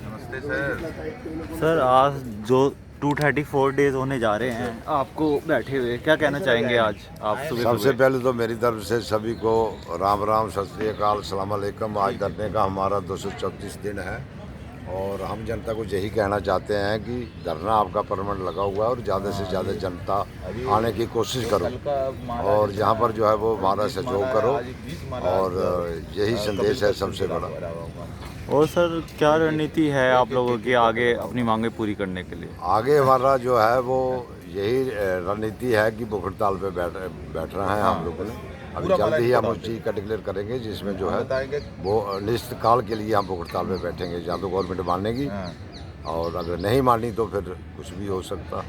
नमस्ते sir. Sir आज जो 234 डेज होने जा रहे हैं आपको बैठे हुए, क्या कहना चाहेंगे आज आप सुबह? सबसे पहले तो मेरी तरफ से सभी को राम राम, सत श्री अकाल, सलाम अलैकुम। आज धरने का हमारा 234 दिन है और हम जनता को यही कहना चाहते हैं कि धरना आपका परमानेंट लगा हुआ है और ज़्यादा से ज़्यादा जनता आने की कोशिश करो और यहाँ पर जो है वो हमारा सहयोग करो और यही संदेश है सबसे बड़ा। और सर क्या रणनीति है आप लोगों की आगे अपनी मांगे पूरी करने के लिए? आगे हमारा जो है वो यही रणनीति है कि भूख हड़ताल पे बैठ रहे हैं हम लोगों ने। अभी जल्द ही हम उस चीज़ का डिक्लेयर करेंगे जिसमें जो है वो अनिश्चित काल के लिए हम भूख हड़ताल पे बैठेंगे, जहाँ तो गवर्नमेंट मानेगी और अगर नहीं मानी तो फिर कुछ भी हो सकता।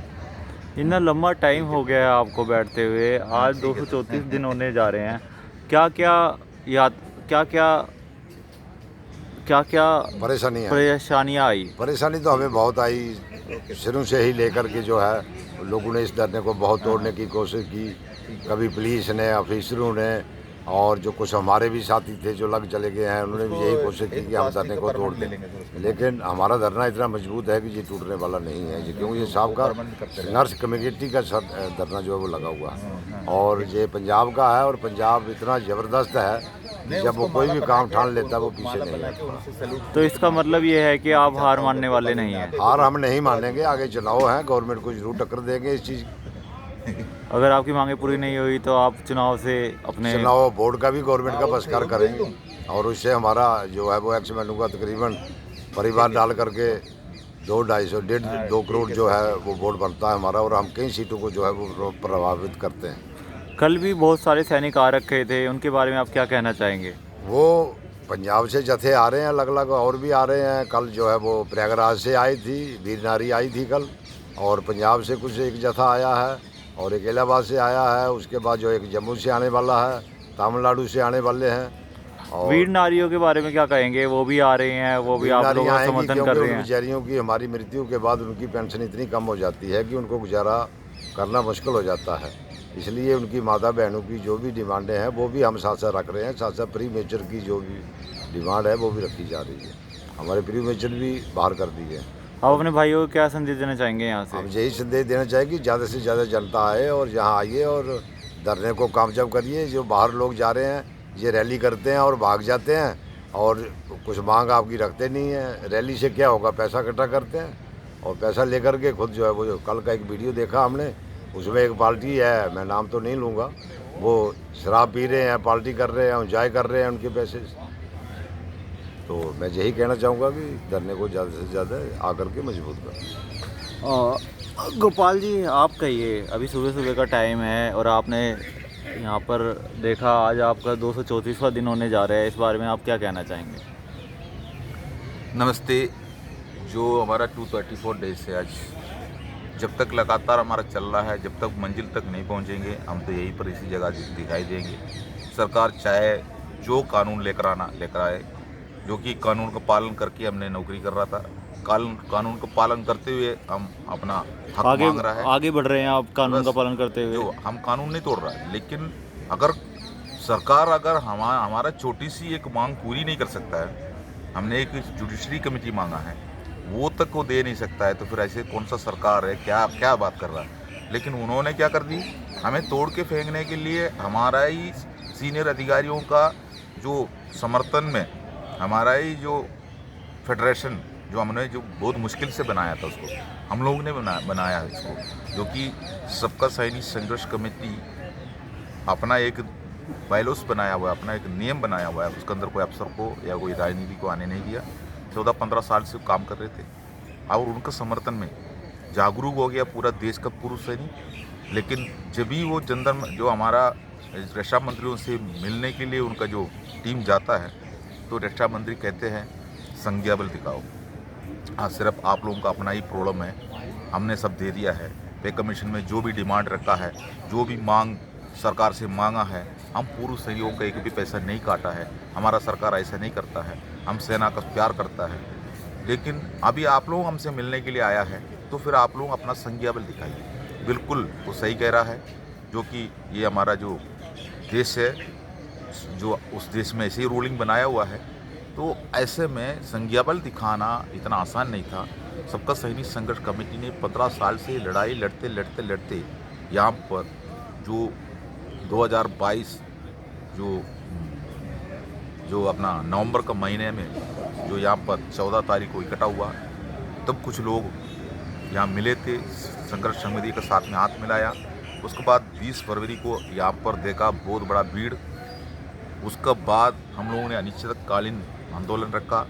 इतना लंबा टाइम हो गया है आपको बैठते हुए, आज 234 दिन होने जा रहे हैं। क्या क्या परेशानियाँ आई? परेशानी तो हमें बहुत आई, शुरू से ही लेकर के जो है लोगों ने इस धरने को बहुत तोड़ने की कोशिश की। कभी पुलिस ने, ऑफिसरों ने और जो कुछ हमारे भी साथी थे जो लग चले गए हैं, उन्होंने भी यही कोशिश की कि हम धरने को तोड़ दें, लेकिन हमारा धरना इतना मजबूत है कि ये टूटने वाला नहीं है जी, क्योंकि ये साहब का संघर्ष कमेटी का धरना जो है वो लगा हुआ है और ये पंजाब का है और पंजाब इतना ज़बरदस्त है जब वो कोई भी काम ठान लेता है वो पीछे नहीं हटता। तो इसका मतलब ये है कि आप हार मानने वाले नहीं हैं? हार हम नहीं मानेंगे, आगे चुनाव है, गवर्नमेंट को जरूर टक्कर देंगे इस चीज़। अगर आपकी मांगे पूरी नहीं हुई तो आप चुनाव से अपने चुनाव बोर्ड का भी गवर्नमेंट का बहिष्कार करेंगे और उससे हमारा जो है वो एक्स बनूंगा तकरीबन परिवार डाल करके 2-2.5 करोड़ जो है वो वोट बनता है हमारा और हम कई सीटों को जो है वो प्रभावित करते हैं। कल भी बहुत सारे सैनिक आ रखे थे, उनके बारे में आप क्या कहना चाहेंगे? वो पंजाब से जत्थे आ रहे हैं अलग अलग और भी आ रहे हैं। कल जो है वो प्रयागराज से आई थी, वीर नारी आई थी कल, और पंजाब से कुछ एक जत्था आया है और एक इलाहाबाद से आया है। उसके बाद जो एक जम्मू से आने वाला है, तमिलनाडु से आने वाले हैं। और वीर नारियों के बारे में क्या कहेंगे? वो भी आ रहे हैं, वो भी आप लोगों का समर्थन कर रहे हैं। बेचारियों की हमारी मृत्यु के बाद उनकी पेंशन इतनी कम हो जाती है कि उनको गुजारा करना मुश्किल हो जाता है, इसलिए उनकी माता बहनों की जो भी डिमांडें हैं वो भी हम साथ साथ रख रहे हैं। साथ साथ प्री मेचर की जो भी डिमांड है वो भी रखी जा रही है, हमारे प्री मेचर भी बाहर कर दी है। आप अपने भाइयों को क्या संदेश देना चाहेंगे यहाँ से? हम यही संदेश देना चाहेंगे कि ज़्यादा से ज़्यादा जनता आए और यहाँ आइए और धरने को कामयाब करिए। जो बाहर लोग जा रहे हैं ये रैली करते हैं और भाग जाते हैं और कुछ मांग आपकी रखते नहीं हैं। रैली से क्या होगा, पैसा इकट्ठा करते हैं और पैसा लेकर के खुद जो है वो, जो कल का एक वीडियो देखा हमने, उसमें एक पार्टी है, मैं नाम तो नहीं लूँगा, वो शराब पी रहे हैं, पार्टी कर रहे हैं, एंजॉय कर रहे हैं उनके पैसे। तो मैं यही कहना चाहूँगा कि धरने को ज़्यादा से ज़्यादा आकर के मजबूत करें। गोपाल जी आप कहिए, अभी सुबह सुबह का टाइम है और आपने यहाँ पर देखा आज आपका 234वां दिन होने जा रहा है, इस बारे में आप क्या कहना चाहेंगे? नमस्ते। जो हमारा 234 डेज से आज जब तक लगातार हमारा चल रहा है, जब तक मंजिल तक नहीं पहुंचेंगे हम तो यहीं पर इसी जगह दिखाई देंगे। सरकार चाहे जो कानून लेकर आए, जो कि कानून का पालन करके हमने नौकरी कर रहा था, कानून का पालन करते हुए हम अपना हक मांग रहा है। आगे बढ़ रहे हैं आप कानून का पालन करते हुए? जो हम कानून नहीं तोड़ रहा है, लेकिन अगर सरकार हमारा छोटी सी एक मांग पूरी नहीं कर सकता है, हमने एक जुडिशरी कमेटी मांगा है, वो तक वो दे नहीं सकता है, तो फिर ऐसे कौन सा सरकार है, क्या बात कर रहा है। लेकिन उन्होंने क्या कर दी, हमें तोड़ के फेंकने के लिए हमारा ही सीनियर अधिकारियों का जो समर्थन में हमारा ही जो फेडरेशन जो हमने जो बहुत मुश्किल से बनाया था उसको, हम लोगों ने बनाया है इसको, जो कि सबका सैनिक संघर्ष कमेटी अपना एक बायलॉस बनाया हुआ है, अपना एक नियम बनाया हुआ है। उसके अंदर कोई अफसर को या कोई राजनीति को आने नहीं दिया। 14-15 साल से काम कर रहे थे और उनका समर्थन में जागरूक हो गया पूरा देश का पूर्व सैनिक। लेकिन जब भी वो जनरल जो हमारा रक्षा मंत्रियों से मिलने के लिए उनका जो टीम जाता है, तो रक्षा मंत्री कहते हैं संज्ञा बल दिखाओ। हाँ, सिर्फ आप लोगों का अपना ही प्रॉब्लम है, हमने सब दे दिया है। पे कमीशन में जो भी डिमांड रखा है, जो भी मांग सरकार से मांगा है, हम पूर्व सैनिकों का एक भी पैसा नहीं काटा है। हमारा सरकार ऐसा नहीं करता है, हम सेना का प्यार करता है। लेकिन अभी आप लोग हमसे मिलने के लिए आया है, तो फिर आप लोग अपना संज्ञा बल दिखाइए। बिल्कुल वो सही कह रहा है, जो कि ये हमारा जो देश है, जो उस देश में ऐसे ही रूलिंग बनाया हुआ है, तो ऐसे में संज्ञा बल दिखाना इतना आसान नहीं था। सबका सैनिक संघर्ष कमेटी ने 15 साल से लड़ाई लड़ते यहाँ पर जो 2022 जो अपना नवंबर का महीने में जो यहाँ पर 14 तारीख को इकट्ठा हुआ, तब कुछ लोग यहाँ मिले थे, संघर्ष समिति के साथ में हाथ मिलाया। उसके बाद 20 फरवरी को यहाँ पर देखा बहुत बड़ा भीड़। उसके बाद हम लोगों ने अनिश्चितकालीन आंदोलन रखा।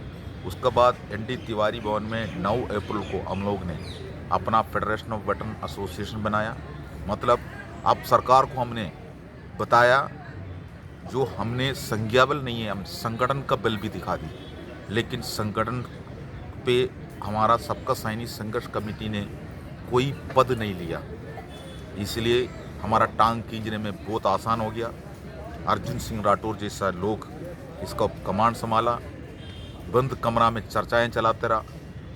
उसके बाद ND तिवारी भवन में 9 अप्रैल को हम लोग ने अपना फेडरेशन ऑफ वेटरन एसोसिएशन बनाया। मतलब अब सरकार को हमने बताया, जो हमने संज्ञा बल नहीं है, हम संगठन का बल भी दिखा दी। लेकिन संगठन पे हमारा सबका सैनिक संघर्ष कमेटी ने कोई पद नहीं लिया, इसलिए हमारा टांग खींचने में बहुत आसान हो गया। अर्जुन सिंह राठौर जैसा लोग इसका कमांड संभाला। बंद कमरा में चर्चाएं चलाते रहा,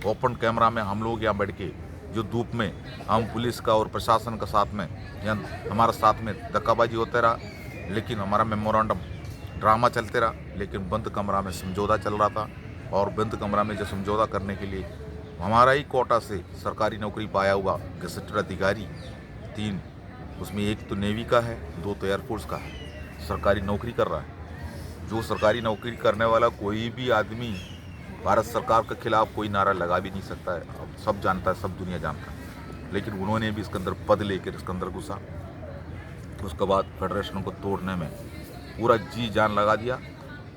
ओपन कैमरा में हम लोग यहाँ बैठ के जो धूप में हम पुलिस का और प्रशासन का साथ में यहाँ हमारा साथ में धक्काबाजी होते रहा। लेकिन हमारा मेमोरेंडम ड्रामा चलते रहा, लेकिन बंद कमरा में समझौता चल रहा था। और बंद कमरा में जो समझौता करने के लिए हमारा ही कोटा से सरकारी नौकरी पाया हुआ गैजेटेड अधिकारी 3, उसमें एक तो नेवी का है, 2 तो एयरफोर्स का है, सरकारी नौकरी कर रहा है। जो सरकारी नौकरी करने वाला कोई भी आदमी भारत सरकार के खिलाफ कोई नारा लगा भी नहीं सकता है, अब सब जानता है, सब दुनिया जानता है। लेकिन उन्होंने भी इसके अंदर पद लेकर इसके अंदर घुसा। उसके बाद फेडरेशन को तोड़ने में पूरा जी जान लगा दिया।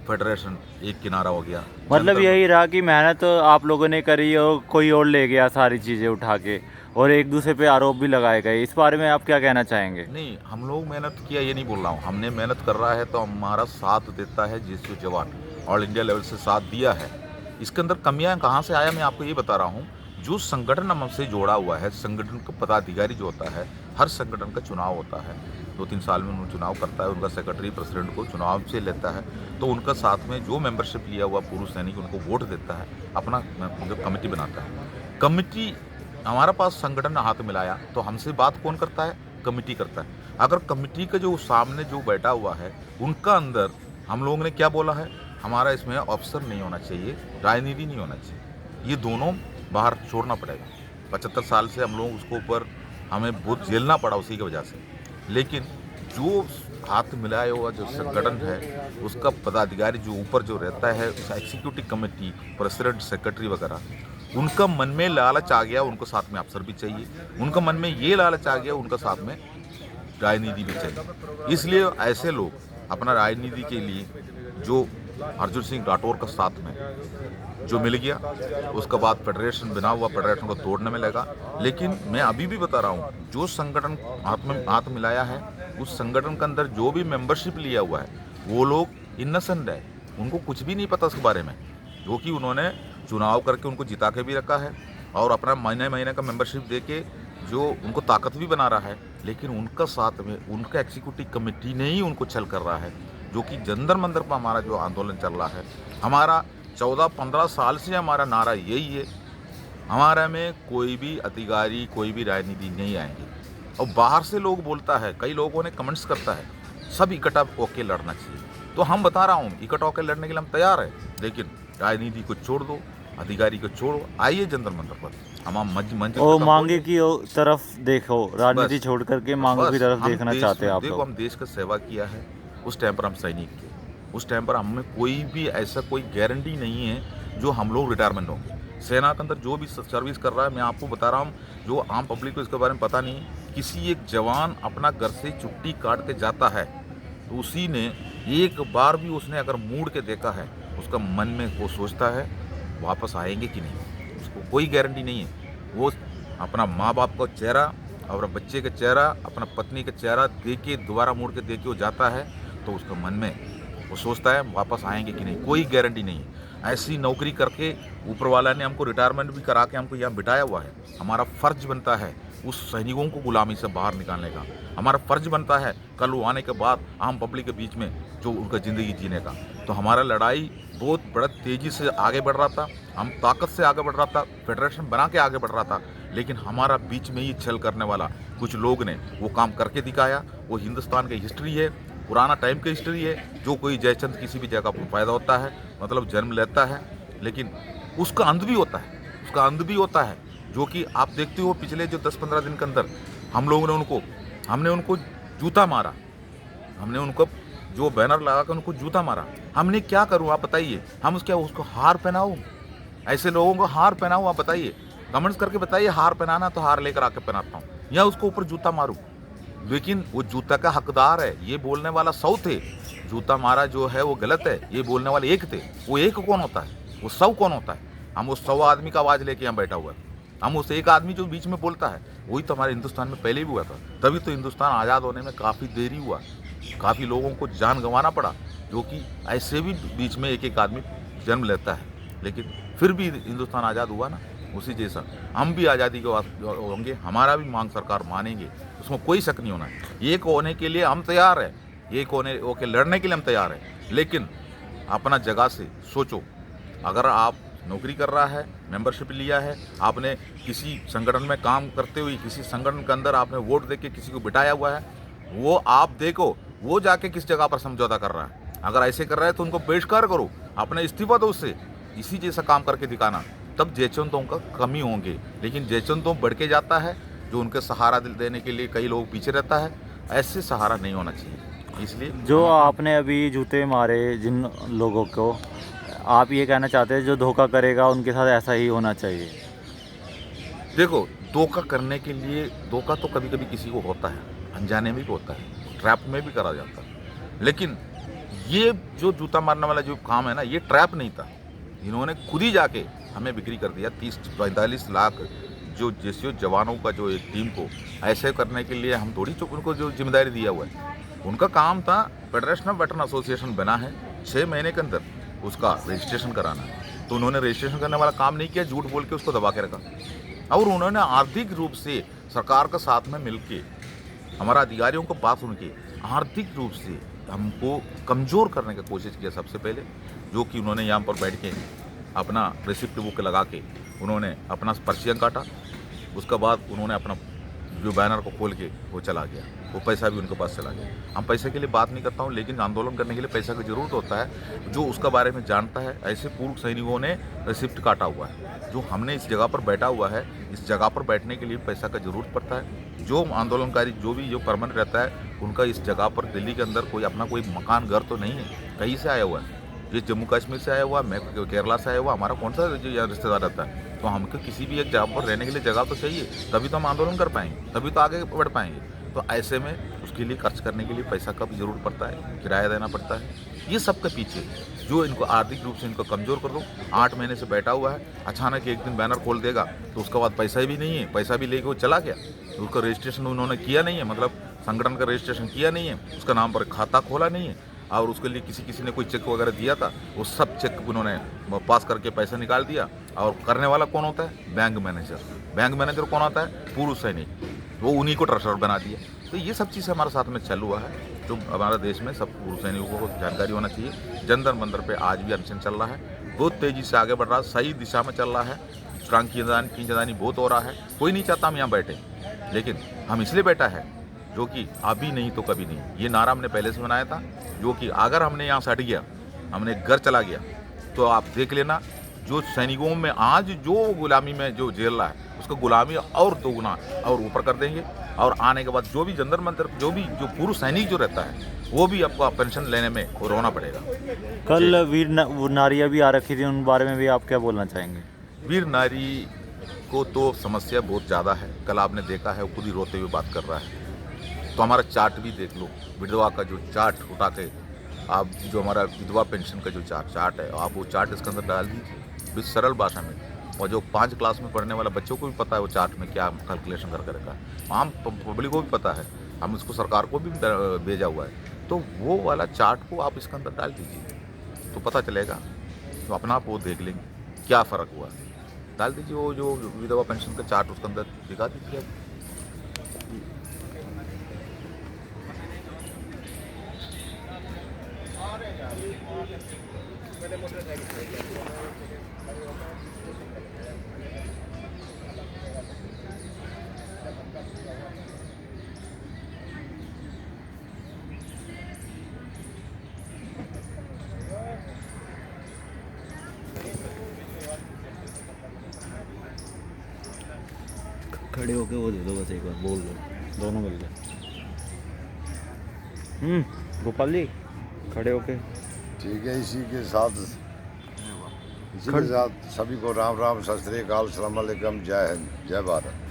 फेडरेशन एक किनारा हो गया। मतलब यही रहा कि मेहनत आप लोगों ने करी और कोई और ले गया सारी चीज़ें उठा के, और एक दूसरे पे आरोप भी लगाए गए। इस बारे में आप क्या कहना चाहेंगे? नहीं, हम लोग मेहनत किया ये नहीं बोल रहा हूँ, हमने मेहनत कर रहा है तो हमारा साथ देता है जिस जवान ऑल इंडिया लेवल से साथ दिया है। इसके अंदर कमियां कहाँ से आया मैं आपको ये बता रहा हूँ। जो संगठन हमसे जोड़ा हुआ है, संगठन का पदाधिकारी जो होता है, हर संगठन का चुनाव होता है, 2-3 साल में उन्होंने चुनाव करता है, उनका सेक्रेटरी प्रेसिडेंट को चुनाव से लेता है, तो उनका साथ में जो मेंबरशिप लिया हुआ पूर्व सैनिक उनको वोट देता है, अपना कमेटी बनाता है। कमेटी हमारा पास संगठन ने हाथ मिलाया तो हमसे बात कौन करता है? कमेटी करता है। अगर कमेटी का जो सामने जो बैठा हुआ है उनका अंदर हम लोगों ने क्या बोला है, हमारा इसमें अफसर नहीं होना चाहिए, राजनीति नहीं होना चाहिए, ये दोनों बाहर छोड़ना पड़ेगा। 75 साल से हम लोग उसको ऊपर हमें बहुत झेलना पड़ा उसी की वजह से। लेकिन जो हाथ मिलाया हुआ जो संगठन है, उसका पदाधिकारी जो ऊपर जो रहता है, एग्जीक्यूटिव कमेटी, प्रेसिडेंट, सेक्रेटरी वगैरह, उनका मन में लालच आ गया, उनको साथ में अफसर भी चाहिए। उनका मन में ये लालच आ गया, उनका साथ में राजनीति भी चाहिए। इसलिए ऐसे लोग अपना राजनीति के लिए जो अर्जुन सिंह राठौर का साथ में जो मिल गया, उसके बाद फेडरेशन बना हुआ, फेडरेशन को तोड़ने में लगा। लेकिन मैं अभी भी बता रहा हूँ, जो संगठन हाथ मिलाया है, उस संगठन के अंदर जो भी मेंबरशिप लिया हुआ है, वो लोग इनोसेंट है, उनको कुछ भी नहीं पता उसके बारे में, जो कि उन्होंने चुनाव करके उनको जिता के भी रखा है और अपना महीने का मेंबरशिप दे के जो उनको ताकत भी बना रहा है। लेकिन उनका साथ में उनका एग्जीक्यूटिव कमेटी ने ही उनको छल कर रहा है, जो कि जंतर मंतर पर हमारा जो आंदोलन चल रहा है, हमारा 14-15 साल से हमारा नारा यही है, हमारा में कोई भी अधिकारी, कोई भी राजनीति नहीं आएंगे। और बाहर से लोग बोलता है, कई लोगों ने कमेंट्स करता है, सब इकट्ठा होकर लड़ना चाहिए। तो हम बता रहा हूँ, इकट्ठा होकर लड़ने के लिए हम तैयार हैं, लेकिन राजनीति को छोड़ दो, अधिकारी को छोड़ो, आइए जंतर मंतर पर हम मंच और मांगे की तरफ देखो, राजनीति छोड़ करके मांगों की तरफ देखना चाहते हैं आप देखो, लोग। हम देश का सेवा किया है, उस टाइम पर हम सैनिक थे, उस टाइम पर हमें कोई भी ऐसा कोई गारंटी नहीं है जो हम लोग रिटायरमेंट होंगे। सेना के अंदर जो भी सर्विस कर रहा है, मैं आपको बता रहा हूँ, जो आम पब्लिक को इसके बारे में पता नहीं, किसी एक जवान अपना घर से छुट्टी काट के जाता है तो उसी ने एक बार भी उसने अगर मुड़ के देखा है, उसका मन में वो सोचता है वापस आएंगे कि नहीं, उसको कोई गारंटी नहीं है। वो अपना माँ बाप का चेहरा और बच्चे का चेहरा, अपना पत्नी का चेहरा देख के दोबारा मुड़ के देख के वो जाता है तो उसका मन में वो सोचता है वापस आएंगे कि नहीं, कोई गारंटी नहीं है। ऐसी नौकरी करके ऊपर वाला ने हमको रिटायरमेंट भी करा के हमको यहाँ बिठाया हुआ है। हमारा फ़र्ज बनता है उस सैनिकों को गुलामी से बाहर निकालने का, हमारा फ़र्ज बनता है कल वो आने के बाद आम पब्लिक के बीच में जो उनका ज़िंदगी जीने का। तो हमारा लड़ाई बहुत बड़ा तेज़ी से आगे बढ़ रहा था, हम ताकत से आगे बढ़ रहा था, फेडरेशन बना के आगे बढ़ रहा था, लेकिन हमारा बीच में ही छल करने वाला कुछ लोग ने वो काम करके दिखाया। वो हिंदुस्तान की हिस्ट्री है, पुराना टाइम की हिस्ट्री है। जो कोई जयचंद किसी भी जगह पर पैदा होता है, मतलब जन्म लेता है, लेकिन उसका अंत भी होता है, उसका अंत भी होता है। जो कि आप देखते हो पिछले जो 10-15 दिन के अंदर हम लोगों ने हमने उनको जूता मारा, हमने उनको जो बैनर लगा कर उनको जूता मारा। हमने क्या करूँ आप बताइए? हम उसको हार पहनाऊँ? ऐसे लोगों को हार पहनाऊँ? आप बताइए, कमेंट्स करके बताइए। हार पहनाना तो हार लेकर आकर पहनाता हूँ, या उसको ऊपर जूता मारूँ? लेकिन वो जूता का हकदार है, ये बोलने वाला 100 थे। जूता मारा जो है वो गलत है, ये बोलने वाले 1 थे। वो 1 कौन होता है? वो 100 कौन होता है? हम उस 100 आदमी का आवाज़ लेके यहाँ बैठा हुआ है। हम उस 1 आदमी जो बीच में बोलता है, वही तो हमारे हिंदुस्तान में पहले भी हुआ था। तभी तो हिंदुस्तान आज़ाद होने में काफ़ी देरी हुआ, काफ़ी लोगों को जान गंवाना पड़ा। जो कि ऐसे भी बीच में एक आदमी जन्म लेता है, लेकिन फिर भी हिंदुस्तान आज़ाद हुआ ना। उसी जैसा हम भी आज़ादी के होंगे, हमारा भी मांग सरकार मानेंगे, उसमें कोई शक नहीं होना है। एक होने के लिए हम तैयार हैं, एक होके लड़ने के लिए हम तैयार हैं, लेकिन अपना जगह से सोचो। अगर आप नौकरी कर रहा है, मेंबरशिप लिया है, आपने किसी संगठन में काम करते हुए किसी संगठन के अंदर आपने वोट देके किसी को बिठाया हुआ है, वो आप देखो वो जाके किस जगह पर समझौता कर रहा है। अगर ऐसे कर रहा है तो उनको बहिष्कार करो, अपने इस्तीफा दो उससे। इसी जैसा काम करके दिखाना, तब जयचंदों का कमी होंगे। लेकिन जयचंदों बढ़ के जाता है, जो उनके सहारा देने के लिए कई लोग पीछे रहता है। ऐसे सहारा नहीं होना चाहिए। इसलिए जो आपने अभी जूते मारे जिन लोगों को, आप ये कहना चाहते हैं जो धोखा करेगा उनके साथ ऐसा ही होना चाहिए? देखो, धोखा करने के लिए धोखा तो कभी कभी किसी को होता है, अनजाने में भी होता है, ट्रैप में भी करा जाता है। लेकिन ये जो जूता मारने वाला जो काम है ना, ये ट्रैप नहीं था। इन्होंने खुद ही जाके हमें बिक्री कर दिया। 30-45 लाख जो जैसे जवानों का जो एक टीम को ऐसे करने के लिए हम थोड़ी उनको जो जिम्मेदारी दिया हुआ है। उनका काम था, फेडरेशन ऑफ वेटरन एसोसिएशन बना है, 6 महीने के अंदर उसका रजिस्ट्रेशन कराना है। तो उन्होंने रजिस्ट्रेशन करने वाला काम नहीं किया, झूठ बोल के उसको दबा के रखा। और उन्होंने आर्थिक रूप से सरकार के साथ में मिलके, हमारा अधिकारियों को बात सुन के आर्थिक रूप से हमको कमज़ोर करने की कोशिश किया सबसे पहले। जो कि उन्होंने यहाँ पर बैठ के अपना रिसिप्ट बुक लगा के उन्होंने अपना पर्चियाँ काटा। उसके बाद उन्होंने अपना जो बैनर को खोल के वो चला गया, वो पैसा भी उनके पास चला गया। हम पैसे के लिए बात नहीं करता हूँ, लेकिन आंदोलन करने के लिए पैसा की ज़रूरत होता है। जो उसका बारे में जानता है, ऐसे पूर्व सैनिकों ने रिसिप्ट काटा हुआ है। जो हमने इस जगह पर बैठा हुआ है, इस जगह पर बैठने के लिए पैसा का ज़रूरत पड़ता है। जो आंदोलनकारी जो भी जो परमानेंट रहता है, उनका इस जगह पर दिल्ली के अंदर कोई अपना कोई मकान घर तो नहीं है, कहीं से आया हुआ है। ये जम्मू कश्मीर से आया हुआ, मैं केरला से आया हुआ, हमारा कौन सा रिश्तेदार रहता है। तो हमको किसी भी एक जगह पर रहने के लिए जगह तो चाहिए, तभी तो हम आंदोलन कर पाएंगे, तभी तो आगे बढ़ पाएंगे। तो ऐसे में उसके लिए खर्च करने के लिए पैसा का भी ज़रूरत पड़ता है, किराया देना पड़ता है। ये सब के पीछे जो इनको आर्थिक रूप से इनको कमज़ोर कर दो। 8 महीने से बैठा हुआ है, अचानक एक दिन बैनर खोल देगा तो उसके बाद पैसा भी नहीं है, पैसा भी लेके वो चला गया। तो उसका रजिस्ट्रेशन उन्होंने किया नहीं है, मतलब संगठन का रजिस्ट्रेशन किया नहीं है, उसका नाम पर खाता खोला नहीं है, और उसके लिए किसी ने कोई चेक वगैरह दिया था, वो सब चेक उन्होंने पास करके पैसा निकाल दिया। और करने वाला कौन होता है? Bank manager. बैंक मैनेजर कौन होता है? पूर्व सैनिक। वो उन्हीं को ट्रेजरर बना दिया। तो ये सब चीज़ हमारे साथ में चल हुआ है, जो हमारे देश में सब पूर्व सैनिकों को जानकारी होना चाहिए। जंतर मंतर पे आज भी अनशन चल रहा है, बहुत तेज़ी से आगे बढ़ रहा है, सही दिशा में चल रहा है। कींचदानी बहुत हो रहा है। कोई नहीं चाहता हम यहाँ बैठे, लेकिन हम इसलिए बैठा है जो कि अभी नहीं तो कभी नहीं। ये नारा हमने पहले से बनाया था, जो कि अगर हमने यहाँ से हट गया, हमने घर चला गया, तो आप देख लेना जो सैनिकों में आज जो गुलामी में जो जेल रहा है, उसको गुलामी और दोगुना और ऊपर कर देंगे। और आने के बाद जो भी जंतर मंतर जो पूर्व सैनिक जो रहता है, वो भी आपको पेंशन लेने में रोना पड़ेगा। कल वीर नारियाँ भी आ रखी थी, उन बारे में भी आप क्या बोलना चाहेंगे? वीर नारी को तो समस्या बहुत ज़्यादा है। कल आपने देखा है वो खुद ही रोते हुए बात कर रहा है। तो हमारा चार्ट भी देख लो, विधवा का जो चार्ट उठा के आप, जो हमारा विधवा पेंशन का जो चार्ट है, आप वो चार्ट इसके अंदर डाल दीजिए भी सरल भाषा में। और जो 5 क्लास में पढ़ने वाला बच्चों को भी पता है वो चार्ट में क्या कैलकुलेशन कर रखा है, आम पब्लिक को भी पता है, हम इसको सरकार को भी भेजा हुआ है। तो वो वाला चार्ट को आप इसके अंदर डाल दीजिए तो पता चलेगा, तो अपना आप वो देख लेंगे क्या फ़र्क हुआ। डाल दीजिए वो जो विधवा पेंशन का चार्ट उसके अंदर दिखा दीजिए। खड़े होके वो दे दो बस, एक बार बोल दो, दोनों मिल गए। गोपाल जी खड़े होके। ठीक है, इसी के साथ सभी को राम राम, सत श्री अकाल, अस्सलाम वालेकुम, जय हिंद, जय भारत।